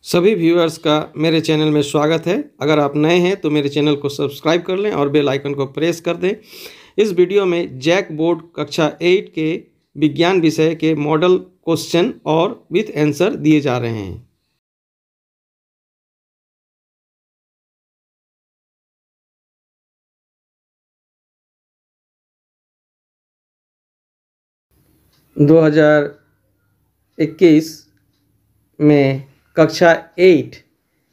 सभी व्यूअर्स का मेरे चैनल में स्वागत है। अगर आप नए हैं तो मेरे चैनल को सब्सक्राइब कर लें और बेल आइकन को प्रेस कर दें। इस वीडियो में जैक बोर्ड कक्षा 8 के विज्ञान विषय के मॉडल क्वेश्चन और विथ आंसर दिए जा रहे हैं। दो हजार 21 में कक्षा 8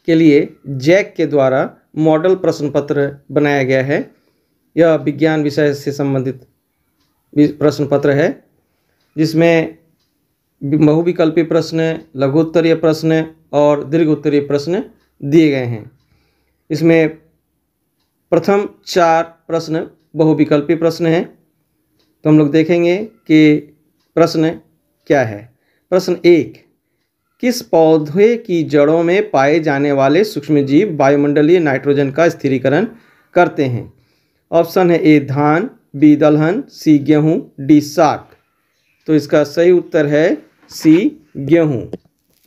के लिए जैक के द्वारा मॉडल प्रश्न पत्र बनाया गया है। यह विज्ञान विषय से संबंधित प्रश्न पत्र है, जिसमें बहुविकल्पी प्रश्न, लघुत्तरीय प्रश्न और दीर्घोत्तरीय प्रश्न दिए गए हैं। इसमें प्रथम 4 प्रश्न बहुविकल्पी प्रश्न हैं। तो हम लोग देखेंगे कि प्रश्न क्या है। प्रश्न 1, किस पौधे की जड़ों में पाए जाने वाले सूक्ष्मजीव वायुमंडलीय नाइट्रोजन का स्थिरीकरण करते हैं? ऑप्शन है ए धान, बी दलहन, सी गेहूं, डी साग। तो इसका सही उत्तर है सी गेहूं।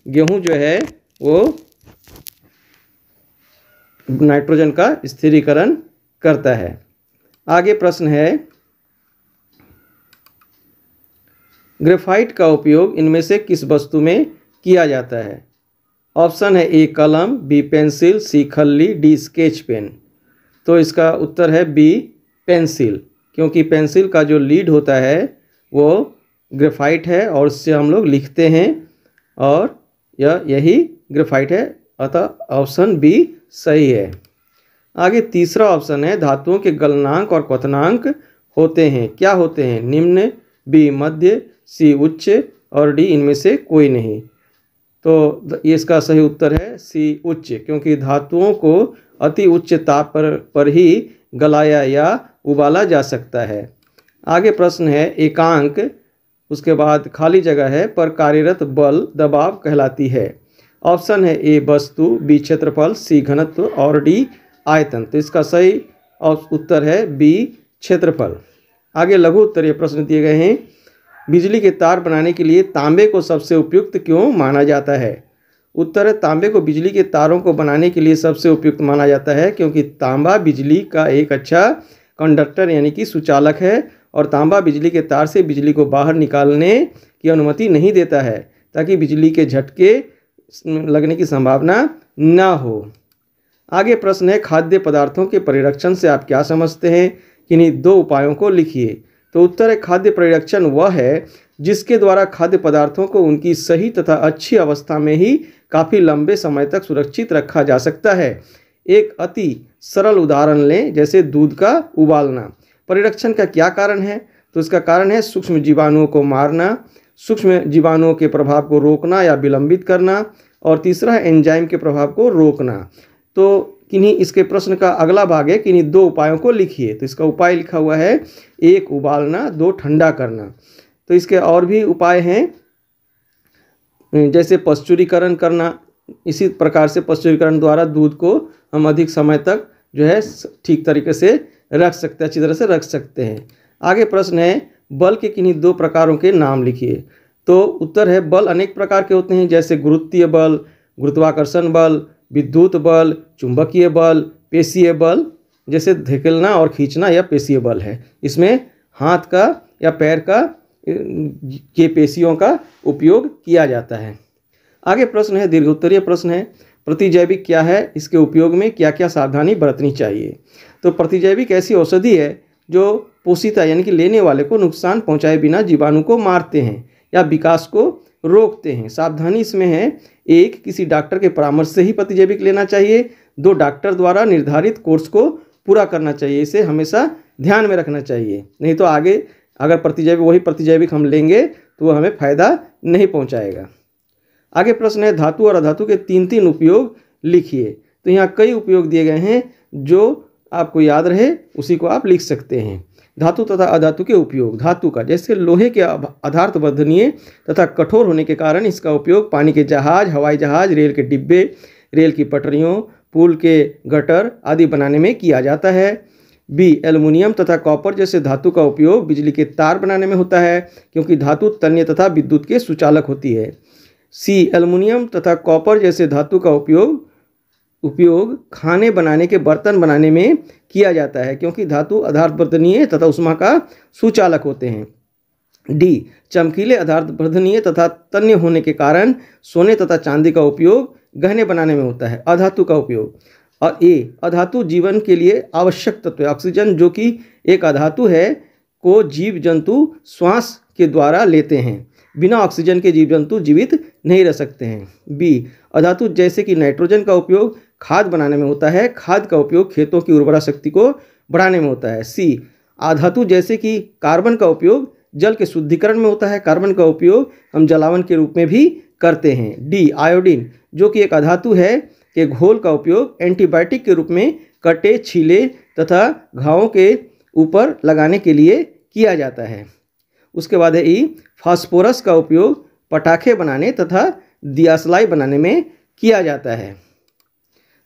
गेहूं जो है वो नाइट्रोजन का स्थिरीकरण करता है। आगे प्रश्न है, ग्रेफाइट का उपयोग इनमें से किस वस्तु में किया जाता है? ऑप्शन है ए कलम, बी पेंसिल, सी खल्ली, डी स्केच पेन। तो इसका उत्तर है बी पेंसिल, क्योंकि पेंसिल का जो लीड होता है वो ग्रेफाइट है और उससे हम लोग लिखते हैं, और यही ग्रेफाइट है। अतः ऑप्शन बी सही है। आगे तीसरा ऑप्शन है, धातुओं के गलनांक और क्वथनांक होते हैं, क्या होते हैं? निम्न, बी मध्य, सी उच्च और डी इनमें से कोई नहीं। तो इसका सही उत्तर है सी उच्च, क्योंकि धातुओं को अति उच्च ताप पर ही गलाया या उबाला जा सकता है। आगे प्रश्न है, एकांक, उसके बाद खाली जगह है, पर कार्यरत बल दबाव कहलाती है। ऑप्शन है ए वस्तु, बी क्षेत्रफल, सी घनत्व और डी आयतन। तो इसका सही उत्तर है बी क्षेत्रफल। आगे लघु उत्तरीय प्रश्न दिए गए हैं। बिजली के तार बनाने के लिए तांबे को सबसे उपयुक्त क्यों माना जाता है? उत्तर है, तांबे को बिजली के तारों को बनाने के लिए सबसे उपयुक्त माना जाता है क्योंकि तांबा बिजली का एक अच्छा कंडक्टर यानी कि सुचालक है, और तांबा बिजली के तार से बिजली को बाहर निकालने की अनुमति नहीं देता है, ताकि बिजली के झटके लगने की संभावना न हो। आगे प्रश्न है, खाद्य पदार्थों के परिरक्षण से आप क्या समझते हैं? किन्हीं 2 उपायों को लिखिए। तो उत्तर है, खाद्य परिरक्षण वह है जिसके द्वारा खाद्य पदार्थों को उनकी सही तथा अच्छी अवस्था में ही काफ़ी लंबे समय तक सुरक्षित रखा जा सकता है। एक अति सरल उदाहरण लें, जैसे दूध का उबालना। परिरक्षण का क्या कारण है? तो इसका कारण है सूक्ष्म जीवाणुओं को मारना, सूक्ष्म जीवाणुओं के प्रभाव को रोकना या विलंबित करना, और तीसरा है एंजाइम के प्रभाव को रोकना। तो किन्हीं इसके प्रश्न का अगला भाग है, किन्हीं 2 उपायों को लिखिए। तो इसका उपाय लिखा हुआ है, 1 उबालना, 2 ठंडा करना। तो इसके और भी उपाय हैं, जैसे पश्चुरीकरण करना। इसी प्रकार से पश्चुरीकरण द्वारा दूध को हम अधिक समय तक जो है ठीक तरीके से रख सकते हैं, अच्छी तरह से रख सकते हैं। आगे प्रश्न है, बल के किन्हीं 2 प्रकारों के नाम लिखिए। तो उत्तर है, बल अनेक प्रकार के होते हैं, जैसे गुरुत्वीय बल, गुरुत्वाकर्षण बल, विद्युत बल, चुंबकीय बल, पेशीय बल। जैसे धकेलना और खींचना यह पेशीय बल है। इसमें हाथ का या पैर का के पेशियों का उपयोग किया जाता है। आगे प्रश्न है, दीर्घोत्तरीय प्रश्न है, प्रतिजैविक क्या है? इसके उपयोग में क्या क्या सावधानी बरतनी चाहिए? तो प्रतिजैविक ऐसी औषधि है जो पोषिता यानी कि लेने वाले को नुकसान पहुंचाए बिना जीवाणु को मारते हैं या विकास को रोकते हैं। सावधानी इसमें है, 1, किसी डॉक्टर के परामर्श से ही प्रतिजैविक लेना चाहिए। 2, डॉक्टर द्वारा निर्धारित कोर्स को पूरा करना चाहिए। इसे हमेशा ध्यान में रखना चाहिए, नहीं तो आगे अगर वही प्रतिजैविक हम लेंगे तो वो हमें फ़ायदा नहीं पहुंचाएगा। आगे प्रश्न है, धातु और अधातु के 3 उपयोग लिखिए। तो यहाँ कई उपयोग दिए गए हैं, जो आपको याद रहे उसी को आप लिख सकते हैं। धातु तथा अधातु के उपयोग। धातु का, जैसे लोहे के अधार्थ बंधनीय तथा कठोर होने के कारण इसका उपयोग पानी के जहाज, हवाई जहाज, रेल के डिब्बे, रेल की पटरियों, पुल के गटर आदि बनाने में किया जाता है। बी, एल्युमिनियम तथा कॉपर जैसे धातु का उपयोग बिजली के तार बनाने में होता है, क्योंकि धातु तन्य तथा विद्युत के सुचालक होती है। सी एल्युमिनियम तथा कॉपर जैसे धातु का उपयोग खाने बनाने के बर्तन बनाने में किया जाता है, क्योंकि धातु आधारवर्धनीय तथा ऊष्मा का सुचालक होते हैं। डी चमकीले आधारवर्धनीय तथा तन्य होने के कारण सोने तथा चांदी का उपयोग गहने बनाने में होता है। अधातु का उपयोग। और ए अधातु जीवन के लिए आवश्यक तत्व है। ऑक्सीजन जो कि एक अधातु है को जीव जंतु श्वास के द्वारा लेते हैं। बिना ऑक्सीजन के जीव जंतु जीवित नहीं रह सकते हैं। बी अधातु जैसे कि नाइट्रोजन का उपयोग खाद बनाने में होता है। खाद का उपयोग खेतों की उर्वरा शक्ति को बढ़ाने में होता है। सी अधातु जैसे कि कार्बन का उपयोग जल के शुद्धिकरण में होता है। कार्बन का उपयोग हम जलावन के रूप में भी करते हैं। डी आयोडीन जो कि एक अधातु है के घोल का उपयोग एंटीबायोटिक के रूप में कटे छीले तथा घावों के ऊपर लगाने के लिए किया जाता है। उसके बाद है ई फास्फोरस का उपयोग पटाखे बनाने तथा दियासलाई बनाने में किया जाता है।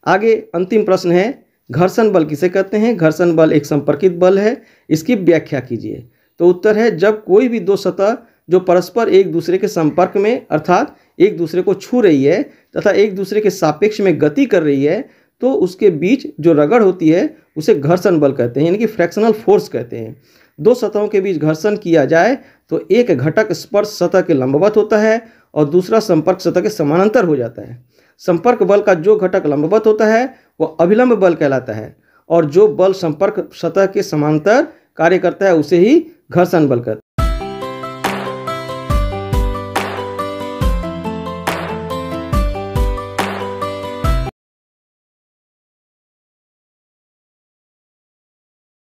आगे अंतिम प्रश्न है, घर्षण बल किसे कहते हैं? घर्षण बल एक संपर्कित बल है, इसकी व्याख्या कीजिए। तो उत्तर है, जब कोई भी दो सतह जो परस्पर एक दूसरे के संपर्क में अर्थात एक दूसरे को छू रही है तथा एक दूसरे के सापेक्ष में गति कर रही है, तो उसके बीच जो रगड़ होती है उसे घर्षण बल कहते हैं, यानी कि फ्रैक्शनल फोर्स कहते हैं। दो सतहों के बीच घर्षण किया जाए तो एक घटक स्पर्श सतह के लंबवत होता है और दूसरा संपर्क सतह के समानांतर हो जाता है। संपर्क बल का जो घटक लंबवत होता है वह अभिलंब बल कहलाता है और जो बल संपर्क सतह के समांतर कार्य करता है उसे ही घर्षण बल कहते हैं।